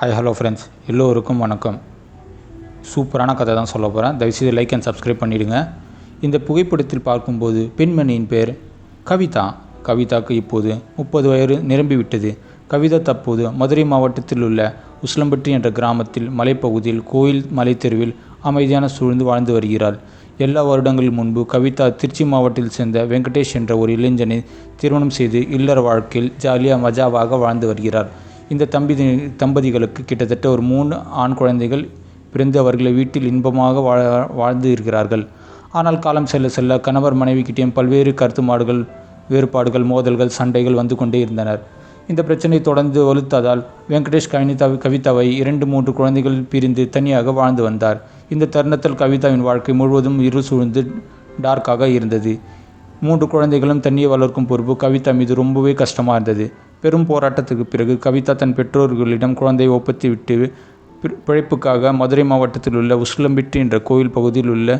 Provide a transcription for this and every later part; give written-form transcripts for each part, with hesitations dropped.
Hi hello friends, எல்லோருக்கும் வணக்கம். சூப்பரான கதை தான் சொல்ல போகிறேன். தயவுசெய்து லைக் அண்ட் சப்ஸ்கிரைப் பண்ணிவிடுங்க. இந்த புகைப்படத்தில் பார்க்கும்போது பெண்மணியின் பேர் கவிதா. கவிதாவுக்கு இப்போது 30 வயது நிரம்பிவிட்டது. கவிதா தற்போது மதுரை மாவட்டத்தில் உள்ள உசிலம்பட்டி என்ற கிராமத்தில் மலைப்பகுதியில் கோயில் மலைத்தெருவில் அமைதியான சூழ்ந்து வாழ்ந்து வருகிறாள். எல்லா வருடங்கள் முன்பு கவிதா திருச்சி மாவட்டத்தில் சேர்ந்த வெங்கடேஷ் என்ற ஒரு இளைஞனை திருமணம் செய்து இல்லற வாழ்க்கையில் ஜாலியாக மஜாவாக வாழ்ந்து வருகிறார். இந்த தம்பதிகளுக்கு கிட்டத்தட்ட ஒரு 3 ஆண் குழந்தைகள் பிறந்து அவர்களை வீட்டில் இன்பமாக வாழ்ந்து இருக்கிறார்கள். ஆனால் காலம் செல்ல செல்ல கணவர் மனைவிக்கிட்டேயும் பல்வேறு கருத்து வேறுபாடுகள், மோதல்கள், சண்டைகள் வந்து கொண்டே இருந்தனர். இந்த பிரச்சனை தொடர்ந்து வலுத்ததால் வெங்கடேஷ் கவிதாவை 2-3 குழந்தைகள் பிரிந்து தனியாக வாழ்ந்து வந்தார். இந்த தருணத்தில் கவிதாவின் வாழ்க்கை முழுவதும் இருள் சூழ்ந்து டார்க்காக இருந்தது. 3 குழந்தைகளும் தண்ணியை வளர்க்கும் பொறுப்பு கவிதா மீது ரொம்பவே கஷ்டமாக இருந்தது. பெரும் போராட்டத்துக்கு பிறகு கவிதா தன் பெற்றோர்களிடம் குழந்தையை ஒப்படைத்துவிட்டு பிழைப்புக்காக மதுரை மாவட்டத்தில் உள்ள உசிலம்பட்டி என்ற கோயில் பகுதியில் உள்ள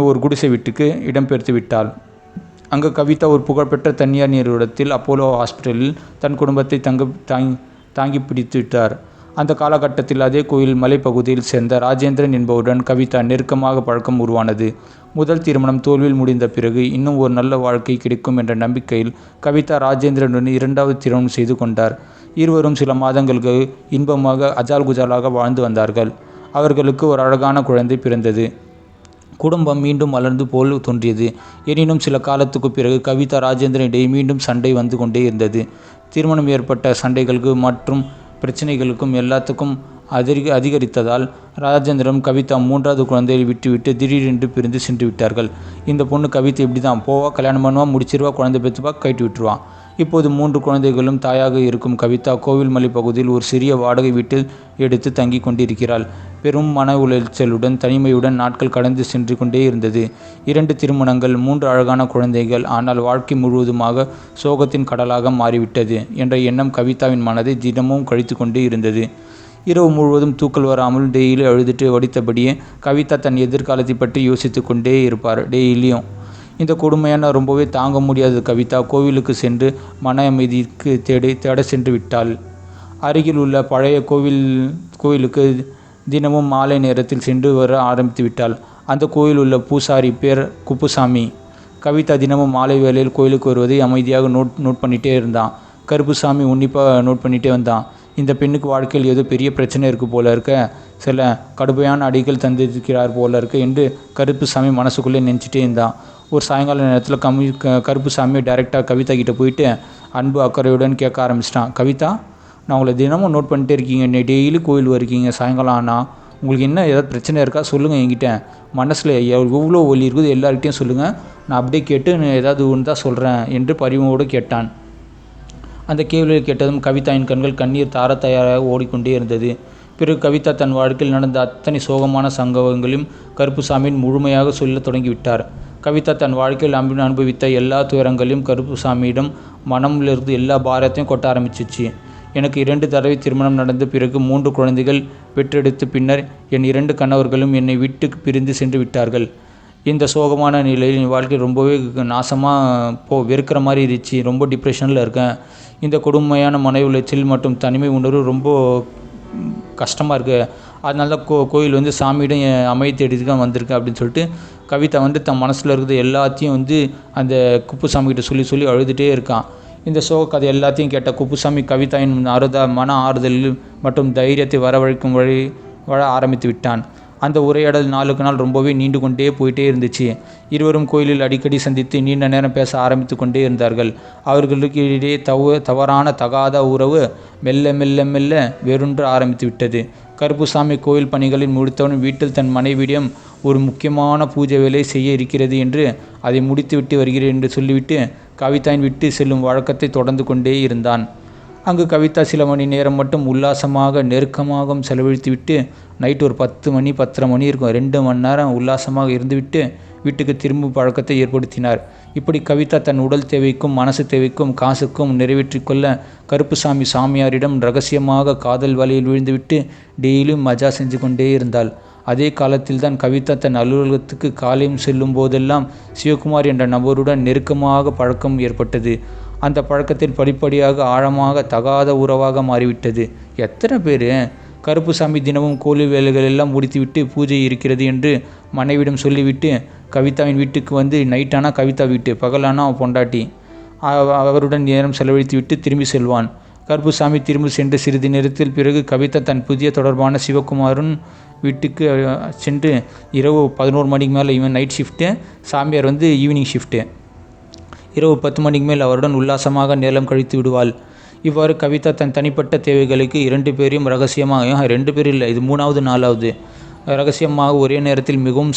ஒரு குடிசை வீட்டுக்கு இடம்பெயர்த்து விட்டாள். அங்கு கவிதா ஒரு புகழ்பெற்ற தனியார் நிறுவனத்தில் அப்போலோ ஹாஸ்பிட்டலில் தன் குடும்பத்தை தாங்கி பிடித்து விட்டார். அந்த காலகட்டத்தில் அதே கோயில் மலைப்பகுதியில் சேர்ந்த ராஜேந்திரன் என்பவருடன் கவிதா நெருக்கமாக பழக்கம் உருவானது. முதல் திருமணம் தோல்வியில் முடிந்த பிறகு இன்னும் ஒரு நல்ல வாழ்க்கை கிடைக்கும் என்ற நம்பிக்கையில் கவிதா ராஜேந்திரனுடன் 2வது திருமணம் செய்து கொண்டார். இருவரும் சில மாதங்களுக்கு இன்பமாக அஜால் குஜாலாக வாழ்ந்து வந்தார்கள். அவர்களுக்கு ஒரு அழகான குழந்தை பிறந்தது. குடும்பம் மீண்டும் வளர்ந்து போல் தோன்றியது. எனினும் சில காலத்துக்கு பிறகு கவிதா ராஜேந்திரன் இடையே மீண்டும் சண்டை வந்து கொண்டே இருந்தது. திருமணம் ஏற்பட்ட சண்டைகளுக்கு மற்றும் பிரச்சனைகளுக்கும் எல்லாத்துக்கும் அதிகரித்ததால் ராஜேந்திரன் கவிதா 3வது குழந்தையை விட்டுவிட்டு திடீரென்று பிரிந்து சென்று விட்டார்கள். இந்த பொண்ணு கவிதா இப்படி தான் போவா, கல்யாணம் பண்ணுவா, முடிச்சிருவா, குழந்தை பெற்றுவா, கைட்டு விட்டுருவான். இப்போது 3 குழந்தைகளும் தாயாக இருக்கும் கவிதா கோவில்மலை பகுதியில் ஒரு சிறிய வாடகை வீட்டில் எடுத்து தங்கி கொண்டிருக்கிறாள். பெரும் மன உளைச்சலுடன் தனிமையுடன் நாட்கள் கடந்து சென்று கொண்டே இருந்தது. 2 திருமணங்கள், 3 அழகான குழந்தைகள், ஆனால் வாழ்க்கை முழுவதுமாக சோகத்தின் கடலாக மாறிவிட்டது என்ற எண்ணம் கவிதாவின் மனதை தினமும் கழித்து கொண்டே இருந்தது. இரவு முழுவதும் தூக்கல் வராமல் டெய்லி அழுதுட்டு வடித்தபடியே கவிதா தன் எதிர்காலத்தை பற்றி யோசித்து கொண்டே இருப்பார் டெய்லியும். இந்த கொடுமையான ரொம்பவே தாங்க முடியாத கவிதா கோவிலுக்கு சென்று மன அமைதிக்கு தேட சென்று விட்டாள். அருகில் உள்ள பழைய கோவிலுக்கு தினமும் மாலை நேரத்தில் சென்று வர ஆரம்பித்து விட்டாள். அந்த கோயில் உள்ள பூசாரி பேர் குப்புசாமி. கவிதா தினமும் மாலை வேளையில் கோயிலுக்கு வருவதை அமைதியாக நோட் பண்ணிகிட்டே இருந்தான். கருப்புசாமி உன்னிப்பாக நோட் பண்ணிகிட்டே வந்தான். இந்த பெண்ணுக்கு வாழ்க்கையில் ஏதோ பெரிய பிரச்சனை இருக்குது போல இருக்க, சில கடுமையான அடிகள் தந்திருக்கிறார் போல இருக்கு என்று கருப்புசாமி மனசுக்குள்ளே நினச்சிட்டே இருந்தான். ஒரு சாயங்கால நேரத்தில் கருப்புசாமி டைரெக்டாக கவிதா கிட்டே போயிட்டு அன்பு அக்கறையுடன் கேட்க ஆரம்பிச்சிட்டான். கவிதா, நான் உங்களை தினமும் நோட் பண்ணிட்டே இருக்கீங்க, டெய்லி கோயில் வருக்கீங்க, சாயங்காலம் ஆனால் உங்களுக்கு என்ன ஏதாவது பிரச்சனை இருக்கா சொல்லுங்கள், என்கிட்ட மனசில் எவ்வளோ ஒலி இருக்குது எல்லார்கிட்டையும் சொல்லுங்கள், நான் அப்படியே கேட்டு ஏதாவது ஒன்று தான் சொல்கிறேன் என்று பரிவோடு கேட்டான். அந்த கேள்வியை கேட்டதும் கவிதாவின் கண்கள் கண்ணீர் தயாராக ஓடிக்கொண்டே இருந்தது. பிறகு கவிதா தன் வாழ்க்கையில் நடந்த அத்தனை சோகமான சம்பவங்களையும் கருப்புசாமியின் முழுமையாக சொல்ல தொடங்கிவிட்டார். கவிதா தன் வாழ்க்கையில் அனுபவித்த எல்லா துயரங்களையும் கருப்புசாமியிடம் மனமிலிருந்து எல்லா பாரத்தையும் கொட்ட ஆரம்பிச்சிச்சு. எனக்கு 2 தடவை திருமணம் நடந்த பிறகு 3 குழந்தைகள் பெற்றெடுத்த பின்னர் என் 2 கணவர்களும் என்னை விட்டு பிரிந்து சென்று விட்டார்கள். இந்த சோகமான நிலையில் என் வாழ்க்கை ரொம்பவே நாசமாக வெறுக்கிற மாதிரி இருந்துச்சு. ரொம்ப டிப்ரெஷனில் இருக்கேன். இந்த கொடுமையான மன உளைச்சல் மற்றும் தனிமை உணர்வு ரொம்ப கஷ்டமாக இருக்குது. அதனால தான் கோயில் சாமியிடம் அமைதி தேடிட்டு தான் வந்திருக்கேன் அப்படின்னு சொல்லிட்டு கவிதா தன் மனசில் இருக்கிற எல்லாத்தையும் அந்த குப்புசாமிகிட்ட சொல்லி அழுதுகிட்டே இருக்கான். இந்த சோக கதை எல்லாத்தையும் கேட்ட குப்புசாமி கவிதாவின் மன ஆறுதல் மற்றும் தைரியத்தை வரவழைக்கும் வழ ஆரம்பித்து விட்டான். அந்த உரையாடல் நாளுக்கு நாள் ரொம்பவே நீண்டு கொண்டே போயிட்டே இருந்துச்சு. இருவரும் கோயிலில் அடிக்கடி சந்தித்து நீண்ட நேரம் பேச ஆரம்பித்து கொண்டே இருந்தார்கள். அவர்களுக்கு இடையே தவறான தகாத உறவு மெல்ல மெல்ல மெல்ல வேறொன்று ஆரம்பித்து விட்டது. கருப்புசாமி கோயில் பணிகளில் முடித்தவன் வீட்டில் தன் மனைவியிடம் ஒரு முக்கியமான பூஜை வேலை செய்ய இருக்கிறது என்று அதை முடித்துவிட்டு வருகிறேன் என்று சொல்லிவிட்டு கவிதாவின் விட்டு செல்லும் வழக்கத்தை தொடர்ந்து கொண்டே இருந்தான். அங்கு கவிதா சில மணி நேரம் மட்டும் உல்லாசமாக நெருக்கமாக செலவழித்துவிட்டு நைட்டு ஒரு 10 மணி 10:30 மணி இருக்கும் 2 மணி நேரம் உல்லாசமாக இருந்துவிட்டு வீட்டுக்கு திரும்பும் பழக்கத்தை ஏற்படுத்தினார். இப்படி கவிதா தன் உடல் தேவைக்கும் மனசு தேவைக்கும் காசுக்கும் நிறைவேற்றி கொள்ள கருப்புசாமி சாமியாரிடம் ரகசியமாக காதல் வலையில் விழுந்துவிட்டு டெய்லியும் மஜா செஞ்சு கொண்டே இருந்தாள். அதே காலத்தில் தான் கவிதா தன் அலுவலகத்துக்கு காலையும் செல்லும் போதெல்லாம் சிவகுமார் என்ற நபருடன் நெருக்கமாக பழக்கம் ஏற்பட்டது. அந்த பழக்கத்தில் படிப்படியாக ஆழமாக தகாத உறவாக மாறிவிட்டது. எத்தனை பேர் கருப்புசாமி தினமும் கோவில் வேலைகள் எல்லாம் முடித்துவிட்டு பூஜை இருக்கிறது என்று மனைவிடம் சொல்லிவிட்டு கவிதாவின் வீட்டுக்கு வந்து நைட்டானா கவிதா வீட்டு, பகலானா பொண்டாட்டி அவருடன் நேரம் செலவழித்துவிட்டு திரும்பி செல்வான். கருப்புசாமி திரும்பி சென்று சிறிது நேரத்தில் பிறகு கவிதா தன் புதிய தொடர்பான சிவகுமாரன் வீட்டுக்கு சென்று இரவு 11 மணிக்கு மேலே, இவன் நைட் ஷிஃப்ட்டு, சாமியார் வந்து ஈவினிங் ஷிஃப்ட்டு, இரவு 10 மணிக்கு மேல் அவருடன் உல்லாசமாக நேரம் கழித்து விடுவாள். இவ்வாறு கவிதா தன் தனிப்பட்ட தேவைகளுக்கு 2 பேரையும் ரகசியமாக, 2 பேர் இல்லை, இது 3வது 4வது, ரகசியமாக ஒரே நேரத்தில் மிகவும்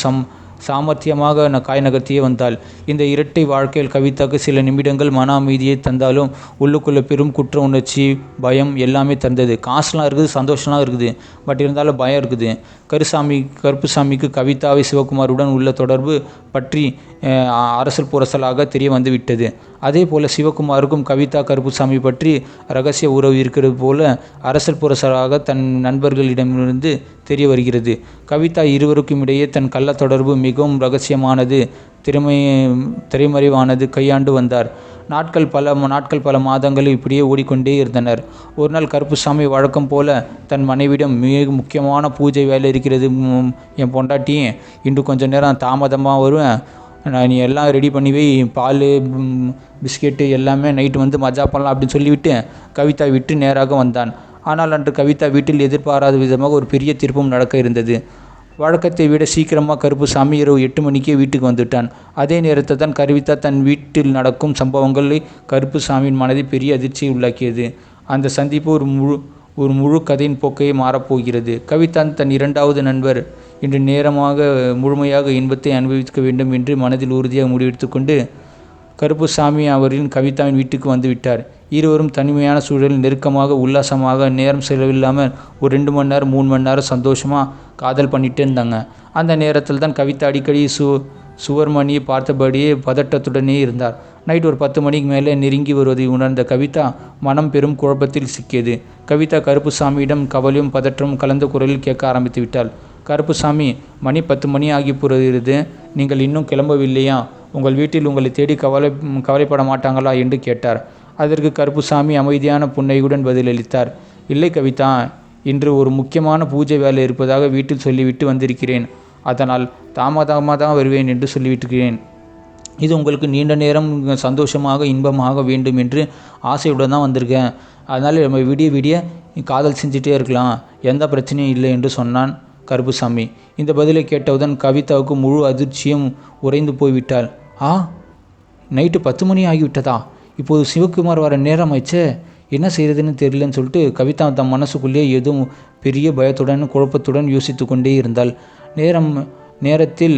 சாமர்த்தியமாக காய் நகர்த்தியே வந்தாள். இந்த இரட்டை வாழ்க்கையில் கவிதாக்கு சில நிமிடங்கள் மன அமைதியை தந்தாலும் உள்ளுக்குள்ளே பெரும் குற்ற உணர்ச்சி, பயம் எல்லாமே தந்தது. காசுலாம் இருக்குது, சந்தோஷம்லாம் இருக்குது, பட் இருந்தாலும் பயம் இருக்குது. கருப்புசாமிக்கு கவிதாவை சிவகுமாருடன் உள்ள தொடர்பு பற்றி அரசல் புரசலாக தெரிய வந்து விட்டது. அதே போல் சிவகுமாருக்கும் கவிதா கருப்புசாமி பற்றி இரகசிய உறவு இருக்கிறது போல அரசல் புரசலாக தன் நண்பர்களிடமிருந்து தெரிய வருகிறது. கவிதா இருவருக்கும் இடையே தன் கள்ள தொடர்பு மிகவும் இரகசியமானது, திரைமறைவானது கையாண்டு வந்தார். நாட்கள் பல மாதங்கள் இப்படியே ஓடிக்கொண்டே இருந்தனர். ஒரு நாள் கருப்புசாமி வழக்கம் போல தன் மனைவிடம், மிக முக்கியமான பூஜை வேலை இருக்கிறது என் பொண்டாட்டியே, இன்று கொஞ்சம் நேரம் தாமதமாக வருவேன், நீ எல்லாம் ரெடி பண்ணி வை, பால் பிஸ்கெட்டு எல்லாமே நைட்டு வந்து மஜா பண்ணலாம் அப்படின்னு சொல்லிவிட்டு கவிதா விட்டு நேராக வந்தான். ஆனால் அன்று கவிதா வீட்டில் எதிர்பாராத விதமாக ஒரு பெரிய திருப்பம் நடக்க இருந்தது. வழக்கத்தை விட சீக்கிரமாக கருப்புசாமி இரவு 8 மணிக்கே வீட்டுக்கு வந்துவிட்டான். அதே நேரத்தில் தான் கவிதா தன் வீட்டில் நடக்கும் சம்பவங்களை கருப்புசாமியின் மனதை பெரிய அதிர்ச்சியை உள்ளாக்கியது. அந்த சந்திப்பு ஒரு முழு கதையின் போக்கையை மாறப்போகிறது. கவிதா தன் 2வது நண்பர் இன்று முழுமையாக இன்பத்தை அனுபவிக்க வேண்டும் என்று மனதில் உறுதியாக முடிவெடுத்து கொண்டு கருப்புசாமி அவரின் கவிதாவின் வீட்டுக்கு வந்துவிட்டார். இருவரும் தனிமையான சூழலில் நெருக்கமாக உல்லாசமாக நேரம் செலவில்லாமல் ஒரு 2 மணி நேரம் 3 மணி நேரம் சந்தோஷமாக காதல் பண்ணிகிட்டே இருந்தாங்க. அந்த நேரத்தில் தான் கவிதா அடிக்கடி சுவர் மணியை பார்த்தபடியே பதட்டத்துடனே இருந்தார். நைட் ஒரு 10 மணிக்கு மேலே நெருங்கி வருவதை உணர்ந்த கவிதா மனம் பெரும் குழப்பத்தில் சிக்கியது. கவிதா கருப்புசாமியிடம் கவலையும் பதற்றமும் கலந்த குரலில் கேட்க ஆரம்பித்து விட்டாள். கருப்புசாமி, மணி 10 மணி ஆகி போகிறது, நீங்கள் இன்னும் கிளம்பவில்லையா? உங்கள் வீட்டில் உங்களை தேடி கவலைப்பட மாட்டாங்களா என்று கேட்டார். அதற்கு கருப்புசாமி அமைதியான புன்னையுடன் பதிலளித்தார். இல்லை கவிதா, இன்று ஒரு முக்கியமான பூஜை வேலை இருப்பதாக வீட்டில் சொல்லிவிட்டு வந்திருக்கிறேன். அதனால் தாமதமாக தான் வருவேன் என்று சொல்லிவிட்டுக்கிறேன். இது உங்களுக்கு நீண்ட நேரம் சந்தோஷமாக இன்பமாக வேண்டும் என்று ஆசையுடன் தான் வந்திருக்கேன். அதனால் நம்ம விடிய காதல் செஞ்சுட்டே இருக்கலாம், எந்த பிரச்சனையும் இல்லை என்று சொன்னான் கருப்புசாமி. இந்த பதிலை கேட்டவுடன் கவிதாவுக்கு முழு அதிர்ச்சியும் உறைந்து போய்விட்டாள். நைட்டு 10 மணி ஆகிவிட்டதா? இப்போது சிவகுமார் வர நேரம் ஆயிடுச்சே, என்ன செய்கிறதுன்னு தெரியலன்னு சொல்லிட்டு கவிதா தன் மனசுக்குள்ளே ஏதும் பெரிய பயத்துடன் குழப்பத்துடன் யோசித்து கொண்டே இருந்தாள். நேரத்தில்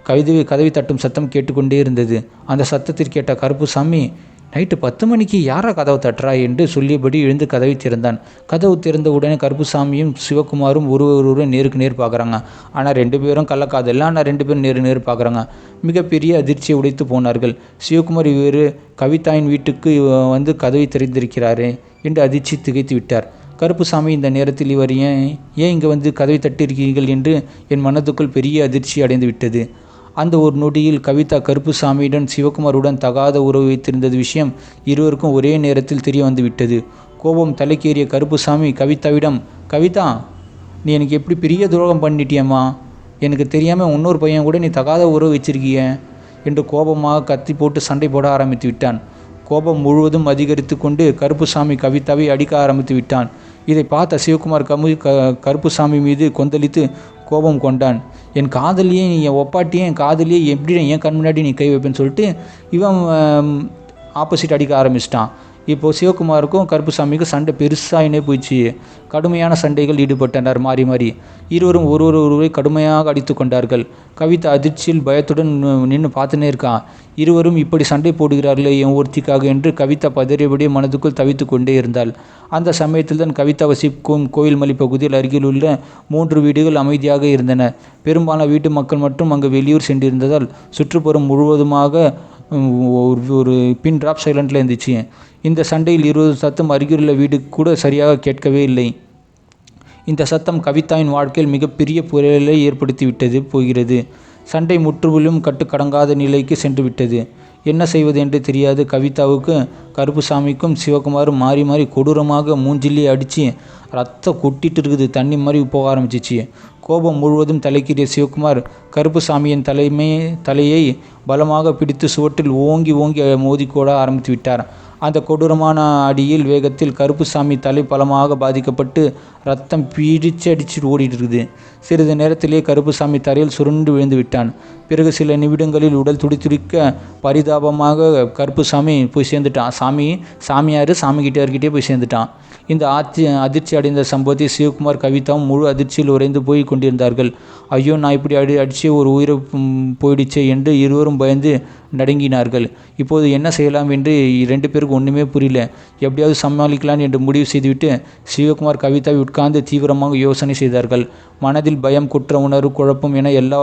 கதவை தட்டும் சத்தம் கேட்டுக்கொண்டே இருந்தது. அந்த சத்தத்தில் கேட்ட கருப்புசாமி, நைட்டு 10 மணிக்கு யாரா கதவை தட்டுறா என்று சொல்லியபடி எழுந்து கதவை திறந்தான். கதவு திறந்த உடனே கருப்புசாமியும் சிவகுமாரும் ஒருவருடன் நேருக்கு நேர் பார்க்குறாங்க. ஆனால் 2 பேரும் கள்ளக்காதல், ஆனால் 2 பேரும் நேர் பார்க்குறாங்க. மிகப்பெரிய அதிர்ச்சியை உடைத்து போனார்கள். சிவகுமார் இவர் கவிதாவின் வீட்டுக்கு வந்து கதவை திறந்திருக்கிறாரே என்று அதிர்ச்சி திகைத்து விட்டார். கருப்புசாமி, இந்த நேரத்தில் இவர் ஏன் இங்கே வந்து கதவை தட்டியிருக்கிறீர்கள் என்று என் மனதுக்குள் பெரிய அதிர்ச்சி அடைந்து விட்டது. அந்த ஒரு நொடியில் கவிதா கருப்புசாமியுடன் சிவகுமாருடன் தகாத உறவு வைத்திருந்தது விஷயம் இருவருக்கும் ஒரே நேரத்தில் தெரிய வந்து விட்டது. கோபம் தலைக்கேறிய கருப்புசாமி கவிதாவிடம், கவிதா, நீ எனக்கு எப்படி பெரிய துரோகம் பண்ணிட்டியம்மா, எனக்கு தெரியாமல் இன்னொரு பையன் கூட நீ தகாத உறவு வச்சிருக்கிய என்று கோபமாக கத்தி போட்டு சண்டை போட ஆரம்பித்து விட்டான். கோபம் முழுவதும் அதிகரித்து கொண்டு கருப்புசாமி கவிதாவை அடிக்க ஆரம்பித்து விட்டான். இதை பார்த்த சிவகுமார் கருப்புசாமி மீது கொந்தளித்து கோபம் கொண்டான். என் காதலியே, என் ஒப்பாட்டியே, என் காதலியே எப்படி என் கண் முன்னாடி நீ கை வைப்பேன்னு சொல்லிட்டு இவன் ஆப்போசிட் அடிக்க ஆரம்பிச்சிட்டான். இப்போது சிவகுமாருக்கும் கருப்புசாமிக்கும் சண்டை பெருசாகினே போயிடுச்சு. கடுமையான சண்டைகள் ஈடுபட்டனர் மாறி மாறி. இருவரும் ஒருவரை கடுமையாக அடித்து கொண்டார்கள். கவிதா அதிர்ச்சியில் பயத்துடன் நின்று பார்த்துனே இருக்கான். இருவரும் இப்படி சண்டை போடுகிறார்களே என் ஒருத்திக்காக என்று கவிதா பதறியபடியே மனதுக்குள் தவித்து கொண்டே இருந்தாள். அந்த சமயத்தில் தான் கவிதா வசிக்கும் கோயில்மலை பகுதியில் அருகில் உள்ள 3 வீடுகள் அமைதியாக இருந்தன. பெரும்பாலான வீட்டு மக்கள் மட்டும் அங்கு வெளியூர் சென்றிருந்ததால் சுற்றுப்புறம் முழுவதுமாக ஒரு பின் ட்ராப் சைலண்டில் இருந்துச்சு. இந்த சண்டையில் 20 சத்தம் அருகிலுள்ள வீடு கூட சரியாக கேட்கவே இல்லை. இந்த சத்தம் கவிதாவின் வாழ்க்கையில் மிகப்பெரிய புயலை ஏற்படுத்தி போகிறது. சண்டை முற்றுமுழும் கட்டுக்கடங்காத நிலைக்கு சென்று விட்டது. என்ன செய்வது என்று தெரியாது கவிதாவுக்கு கருப்புசாமிக்கும் சிவகுமாரும் மாறி மாறி கொடூரமாக மூஞ்சிலே அடித்து ரத்தம் கொட்டிட்டு இருக்குது. தண்ணி மாதிரி போக ஆரம்பிச்சிச்சு. கோபம் முழுவதும் தலைக்கீறிய சிவகுமார் கருப்புசாமியின் தலையை பலமாக பிடித்து சுவற்றில் ஓங்கி ஓங்கி மோதிக்கோட ஆரம்பித்து விட்டார். அந்த கொடூரமான அடியில் வேகத்தில் கருப்புசாமி தலை பலமாக பாதிக்கப்பட்டு ரத்தம் பிடிச்சு அடிச்சுட்டு ஓடிட்டு இருக்குது. சிறிது நேரத்திலே கருப்புசாமி தரையில் சுருண்டு விழுந்து விட்டான். பிறகு சில நிமிடங்களில் உடல் துடிக்க பரிதாபமாக கருப்புசாமி போய் சேர்ந்துட்டான். சாமியார் சாமிகிட்டே போய் சேர்ந்துட்டான். இந்த அதிர்ச்சி அடைந்த சம்பவத்தை சிவகுமார் கவிதாவும் முழு அதிர்ச்சியில் உறைந்து போய் கொண்டிருந்தார்கள். ஐயோ, நான் இப்படி அடித்து ஒரு உயிரை போயிடுச்சே என்று இருவரும் பயந்து நடுங்கினார்கள். இப்போது என்ன செய்யலாம் என்று 2 பேருக்கு ஒன்றுமே புரியல. எப்படியாவது சமாளிக்கலாம் என்று முடிவு செய்துவிட்டு சிவகுமார் கவிதாவை உட்கார்ந்து தீவிரமாக யோசனை செய்தார்கள். மனதில் பயம், குற்ற உணர்வு, குழப்பம் என எல்லா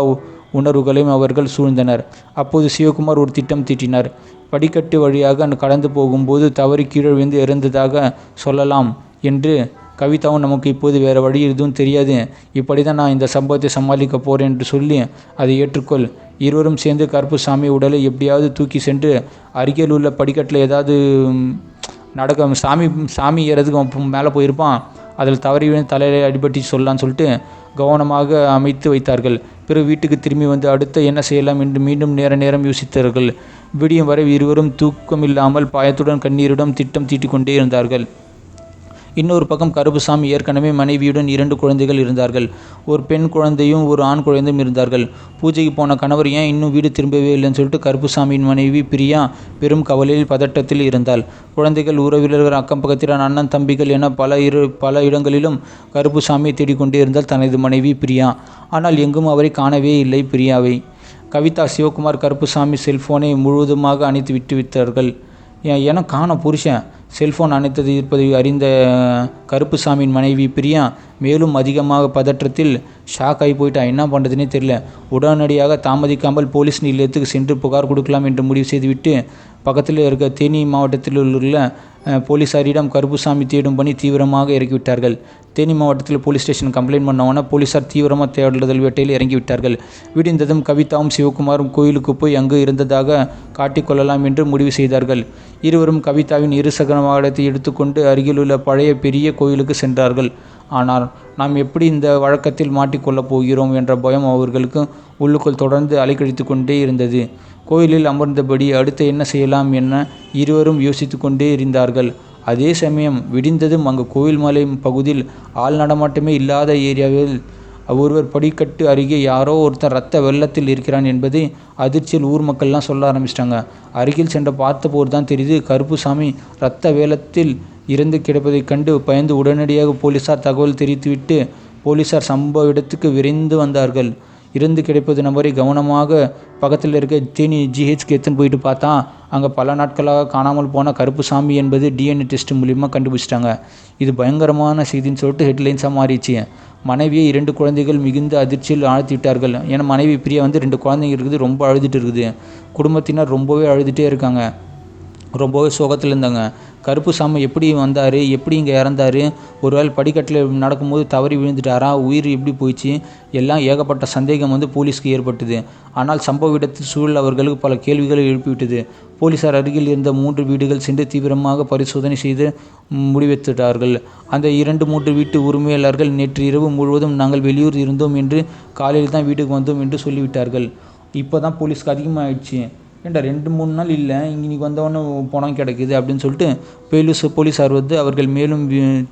உணர்வுகளையும் அவர்கள் சூழ்ந்தனர். அப்போது சிவகுமார் ஒரு திட்டம் தீட்டினார். படிக்கட்டு வழியாக கடந்து போகும்போது தவறி கீழே விழுந்து இறந்ததாக சொல்லலாம் என்று கவிதாவும் நமக்கு இப்போது வேறு வழி எதுவும் தெரியாது, இப்படி தான் நான் இந்த சம்பவத்தை சமாளிக்க போகிறேன் என்று சொல்லி அதை ஏற்றுக்கொள். இருவரும் சேர்ந்து கருப்புசாமி உடலை எப்படியாவது தூக்கி சென்று அருகில் உள்ள படிக்கட்டில் ஏதாவது சாமி ஏறதுக்கு மேலே போயிருப்பான், அதில் தவறி விழுந்து தலையில் அடிபட்டு சொல்லலான்னு சொல்லிட்டு கவனமாக அமைத்து வைத்தார்கள். பிறகு வீட்டுக்கு திரும்பி வந்து அடுத்த என்ன செய்யலாம் என்று மீண்டும் நேரம் யோசித்தார்கள். விடியும் வரை இருவரும் தூக்கமில்லாமல் பயத்துடன் கண்ணீருடன் திட்டம் தீட்டிக் கொண்டே இருந்தார்கள். இன்னொரு பக்கம் கருப்புசாமி ஏற்கனவே மனைவியுடன் 2 குழந்தைகள் இருந்தார்கள். ஒரு பெண் குழந்தையும் ஒரு ஆண் குழந்தையும் இருந்தார்கள். பூஜைக்கு போன கணவர் ஏன் இன்னும் வீடு திரும்பவே இல்லைன்னு சொல்லிட்டு கருப்புசாமியின் மனைவி பிரியா பெரும் கவலையில் பதட்டத்தில் இருந்தாள். குழந்தைகள், உறவினர்கள், அக்கம் பக்கத்தில் அண்ணன் தம்பிகள் என பல இடங்களிலும் கருப்புசாமியை தேடிக்கொண்டே இருந்தால் தனது மனைவி பிரியா. ஆனால் எங்கும் அவரை காணவே இல்லை பிரியாவை. கவிதா, சிவகுமார் கருப்புசாமி செல்போனை முழுவதுமாக அணைத்து விட்டார்கள். என காண புருஷன் செல்போன் அணைத்தது இருப்பதை அறிந்த கருப்புசாமியின் மனைவி பிரியா மேலும் அதிகமாக பதற்றத்தில் ஷாக் ஆகி போயிட்டா. என்ன பண்ணுறதுனே தெரியல. உடனடியாக தாமதிக்காமல் போலீஸ் நிலையத்துக்கு சென்று புகார் கொடுக்கலாம் என்று முடிவு செய்துவிட்டு பக்கத்தில் இருக்க தேனி மாவட்டத்தில் உள்ள போலீஸாரிடம் கருப்புசாமி தேடும் பணி தீவிரமாக இறக்கிவிட்டார்கள். தேனி மாவட்டத்தில் போலீஸ் ஸ்டேஷன் கம்ப்ளைண்ட் பண்ணவொன்னே போலீஸார் தீவிரமாக தேடுதல் வேட்டையில் இறங்கிவிட்டார்கள். விடிந்ததும் கவிதாவும் சிவகுமாரும் கோயிலுக்கு போய் அங்கு இருந்ததாக காட்டிக்கொள்ளலாம் என்று முடிவு செய்தார்கள். இருவரும் கவிதாவின் இருசக்கர வாகனத்தை எடுத்துக்கொண்டு அருகிலுள்ள பழைய பெரிய கோயிலுக்கு சென்றார்கள். ஆனால் நாம் எப்படி இந்த வழக்கத்தில் மாட்டிக்கொள்ளப் போகிறோம் என்ற பயம் அவர்களுக்கு உள்ளுக்குள் தொடர்ந்து அலைக்கழித்து கொண்டே இருந்தது. கோயிலில் அமர்ந்தபடி அடுத்து என்ன செய்யலாம் என இருவரும் யோசித்து கொண்டே இருந்தார்கள். அதே சமயம் விடிந்ததும் அங்கு கோயில் மலை பகுதியில் ஆள் நடமாட்டமே இல்லாத ஏரியாவில் ஒருவர் படிக்கட்டு அருகே யாரோ ஒருத்தர் ரத்த வெள்ளத்தில் இருக்கிறான் என்பதை அதிர்ச்சியில் ஊர் மக்கள்லாம் சொல்ல ஆரம்பிச்சிட்டாங்க. அருகில் சென்று பார்த்தபோது தான் தெரியுது கருப்புசாமி ரத்த வெள்ளத்தில் இறந்து கிடப்பதைக் கண்டு பயந்து உடனடியாக போலீஸார் தகவல் தெரிவித்துவிட்டு போலீஸார் சம்பவ இடத்துக்கு விரைந்து வந்தார்கள். இறந்து கிடைப்பது நபரை கவனமாக பக்கத்தில் இருக்க தேனி ஜிஹெச்க்கு எடுத்துன்னு போயிட்டு பார்த்தா அங்கே பல நாட்களாக காணாமல் போன கருப்புசாமி என்பது டிஎன்ஏ டெஸ்ட் மூலிமா கண்டுபிடிச்சிட்டாங்க. இது பயங்கரமான செய்தின்னு சொல்லிட்டு ஹெட்லைன்ஸாக மாறிடுச்சு. மனைவியை 2 குழந்தைகள் மிகுந்த அதிர்ச்சியில் ஆழ்த்திவிட்டார்கள். ஏன்னா மனைவி பிரியா 2 குழந்தைங்க இருக்குது, ரொம்ப அழுதுட்டு இருக்குது. குடும்பத்தினர் ரொம்பவே அழுதுகிட்டே இருக்காங்க, ரொம்பவே சோகத்தில் இருந்தாங்க. கருப்புசாமி எப்படி வந்தார், எப்படி இங்கே இறந்தார், ஒருவேளை படிக்கட்டில் நடக்கும்போது தவறி விழுந்துட்டாரா, உயிர் எப்படி போயிடுச்சு, எல்லாம் ஏகப்பட்ட சந்தேகம் போலீஸ்க்கு ஏற்பட்டது. ஆனால் சம்பவ இடத்தில் சூழல் அவர்களுக்கு பல கேள்விகளை எழுப்பிவிட்டது. போலீஸார் அருகில் இருந்த 3 வீடுகள் சென்று தீவிரமாக பரிசோதனை செய்து முடிவெடுத்தார்கள். அந்த 2-3 வீட்டு உரிமையாளர்கள் நேற்று இரவு முழுவதும் நாங்கள் வெளியூர் இருந்தோம் என்று காலையில் தான் வீட்டுக்கு வந்தோம் என்று சொல்லிவிட்டார்கள். இப்போ தான் போலீஸ்க்கு அதிகமாகிடுச்சு. ஏன்டா 2-3 நாள் இல்லை, இன்னைக்கு வந்தவொன்னே பணம் கிடைக்குது அப்படின்னு சொல்லிட்டு போலீஸார் அவர்கள் மேலும்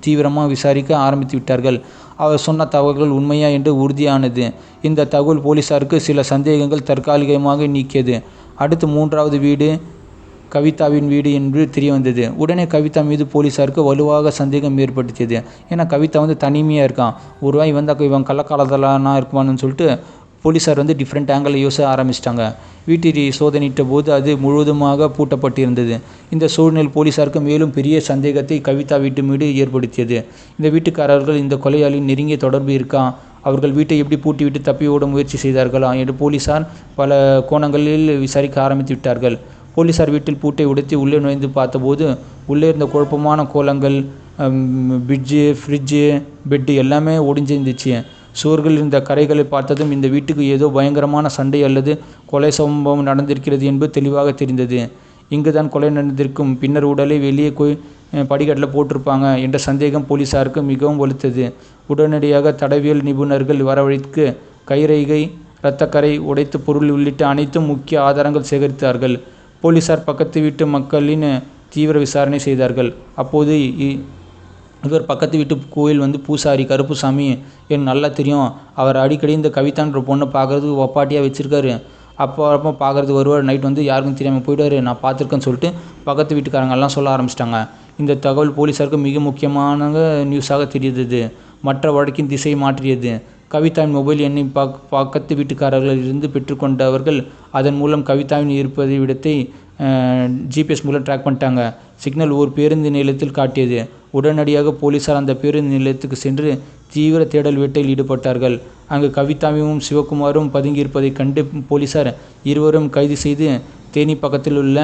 தீவிரமாக விசாரிக்க ஆரம்பித்து விட்டார்கள். அவர் சொன்ன தகவல்கள் உண்மையா என்று உறுதியானது. இந்த தகவல் போலீஸாருக்கு சில சந்தேகங்கள் தற்காலிகமாக நீக்கியது. அடுத்து 3வது வீடு கவிதாவின் வீடு என்று தெரிய வந்தது. உடனே கவிதா மீது போலீஸாருக்கு வலுவாக சந்தேகம் ஏற்படுத்தியது. ஏன்னா கவிதா தனிமையாக இருக்கான், ஒருவாய் இவன் கள்ளக்காலத்தலானா இருக்குமான்னு சொல்லிட்டு போலீஸார் டிஃப்ரெண்ட் ஆங்கிளில் யோசிக்க ஆரம்பிச்சிட்டாங்க. வீட்டை சோதனையிட்ட போது அது முழுவதுமாக பூட்டப்பட்டிருந்தது. இந்த சூழ்நிலை போலீஸாருக்கு மேலும் பெரிய சந்தேகத்தை கவிதா வீட்டு மீது ஏற்படுத்தியது. இந்த வீட்டுக்காரர்கள் இந்த கொலையாளின் நெருங்கிய தொடர்பு இருக்கா, அவர்கள் வீட்டை எப்படி பூட்டிவிட்டு தப்பி ஓட முயற்சி செய்தார்களா என்று போலீஸார் பல கோணங்களில் விசாரிக்க ஆரம்பித்து விட்டார்கள். போலீஸார் வீட்டில் பூட்டை உடைத்து உள்ளே நுழைந்து பார்த்தபோது உள்ளே இருந்த குழப்பமான கோலங்கள், ஃப்ரிட்ஜு, பெட்டு எல்லாமே ஒடிஞ்சிருந்துச்சு. சுவர்கள் இருந்த கரைகளை பார்த்ததும் இந்த வீட்டுக்கு ஏதோ பயங்கரமான சண்டை அல்லது கொலை சம்பவம் நடந்திருக்கிறது என்பது தெளிவாக தெரிந்தது. இங்குதான் கொலை நடந்திருக்கும். பின்னர் உடலை வெளியே படிக்கட்டில் போட்டிருப்பாங்க என்ற சந்தேகம் போலீசாருக்கு மிகவும் வலுத்தது. உடனடியாக தடவியல் நிபுணர்கள் வரவழைத்து கைரேகை, இரத்தக்கரை, உடைத்த பொருள் உள்ளிட்ட அனைத்து முக்கிய ஆதாரங்கள் சேகரித்தார்கள். போலீசார் பக்கத்து வீட்டு மக்களின் தீவிர விசாரணை செய்தார்கள். அப்போது இவர் பக்கத்து வீட்டு கோயில் பூசாரி கருப்புசாமி எனக்கு நல்லா தெரியும். அவர் அடிக்கடி இந்த கவிதான்ற பொண்ணை பார்க்குறதுக்கு ஒப்பாட்டியாக வச்சுருக்காரு. அப்போ பார்க்குறதுக்கு வருவார். நைட் யாருக்கும் தெரியாமல் போயிடுவார். நான் பார்த்துருக்கேன்னு சொல்லிட்டு பக்கத்து வீட்டுக்காரங்கெல்லாம் சொல்ல ஆரம்பிச்சிட்டாங்க. இந்த தகவல் போலீஸாருக்கு மிக முக்கியமான நியூஸாக தெரிந்தது. மற்ற வழக்கின் திசை மாற்றியது. கவிதாவின் மொபைல் எண்ணை பக்கத்து வீட்டுக்காரர்களில் இருந்து பெற்றுக்கொண்டவர்கள் அதன் மூலம் கவிதாவின் இருப்பதை இடத்தை ஜிபிஎஸ் மூலம் ட்ராக் பண்ணிட்டாங்க. சிக்னல் ஒரு பேருந்து நிலையத்தில் காட்டியது. உடனடியாக போலீசார் அந்த பேருந்து நிலையத்துக்கு சென்று தீவிர தேடல் வேட்டையில் ஈடுபட்டார்கள். அங்கு கவிதாவும் சிவகுமாரும் பதுங்கியிருப்பதைக் கண்டு போலீசார் இருவரும் கைது செய்து தேனி பக்கத்தில் உள்ள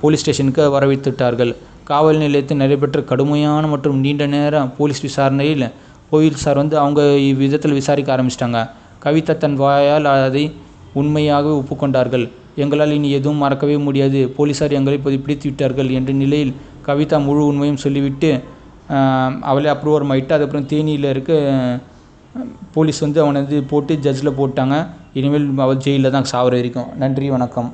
போலீஸ் ஸ்டேஷனுக்கு வரவைத்துட்டார்கள். காவல் நிலையத்தில் நடைபெற்ற கடுமையான மற்றும் நீண்ட நேர போலீஸ் விசாரணையில் போலீசார் அவங்க இவ்விதத்தில் விசாரிக்க ஆரம்பிச்சிட்டாங்க. கவிதா தன் வாயால் அதை உண்மையாகவே ஒப்புக்கொண்டார்கள். எங்களால் இனி எதுவும் மறக்கவே முடியாது. போலீசார் எங்களை பிடித்து விட்டார்கள் என்ற நிலையில் கவிதா முழு உண்மையும் சொல்லிவிட்டு அவளை அப்ரூவர் ஆகிட்டு அதுக்கப்புறம் தேனியில் இருக்க போலீஸ் அவனை போட்டு ஜட்ஜில் போட்டாங்க. இனிமேல் அவள் ஜெயிலில் தான் சாவர வரைக்கும். நன்றி, வணக்கம்.